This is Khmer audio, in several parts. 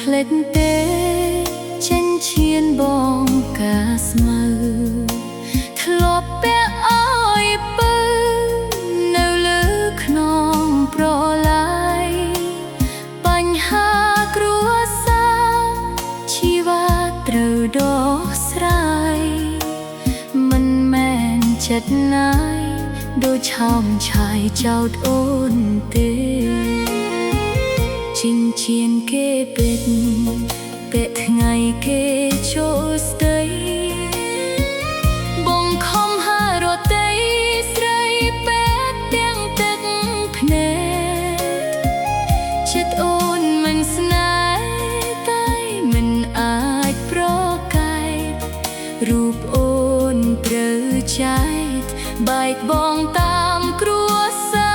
ភ្លេចទេចិញ្ចៀនបងកាស្មៅធ្លាប់ពាក់អោយពើនៅលើខ្នងប្រឡាយបញ្ហាគ្រួសារជីវិតត្រូវដោះស្រាយមិនមែនចិត្តណាយដូចឆោមឆាយចោតអូនទេចិញ្ចៀនគេពេតពាក់ថ្ងៃគេចូលស្ដីបងខំហារតីស្រីពេកទាំងទឹកភ្នែកចិត្តអូនមិនស្នេហ៍តែមិនអាចប្រកែករូបអូនត្រូវចែកបែកបងតាមគ្រួសា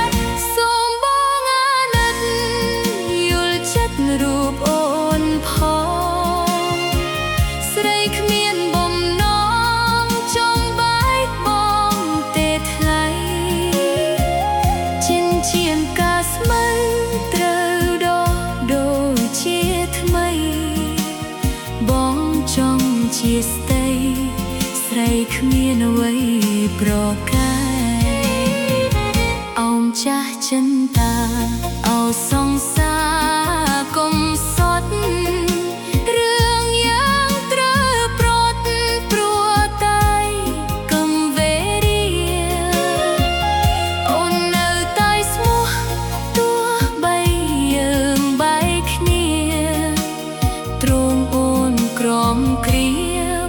រសូមបងអាណិតយល់ចិត្តរូបអូនផងស្រីគ្មានបំណងចង់បែកបងទេថ្លៃចិញ្ចៀនកាស្មៅត្រូវដោះដូចជាថ្មីបងចង់ជាស្ដីស្រីគ្មានអ្វីប្រកែកអោមចាស់ចិនតាអោសង្សារកុំសត់រឿងយ៉ាងត្រូវប្រត់ព្រោះតែកំវេរាអូននៅតែស្មោះទោះបីយើងបែកគ្នាទ្រង់អូនក្រំគ្រា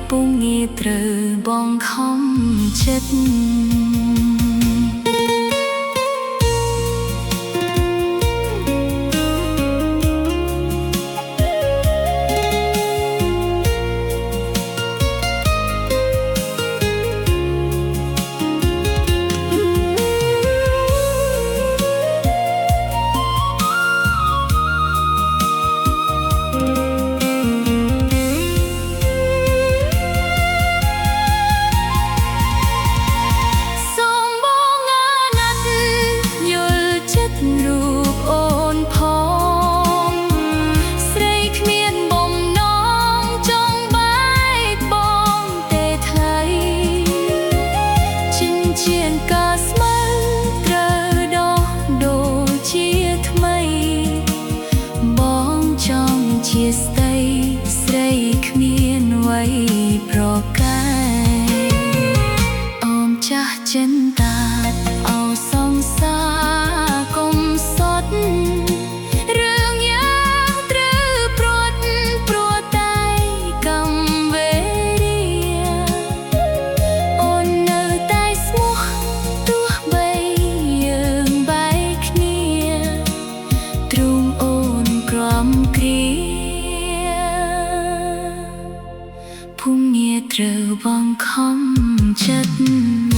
ពុំងាយត្រូវបងខំចិត្តរូបអូនផងស្រីគ្មានបំណងចង់បែកបងទេថ្លៃចិញ្ចៀនកាស្មៅត្រូវដោះដូចជាថ្មីបងចង់ជាស្ដីស្រីគ្មានអ្វីប្រកែកអោមចាស់ចិនតាអោសង្សារកុំសត់រឿងយ៉ាងត្រូវប្រត់ព្រោះតែកំវេរាអូននៅតែស្មោះទោះបីយើងបែកគ្នាទ្រង់អូនក្រំគ្រាភូមិងារត្រូវបងខំចិត្ត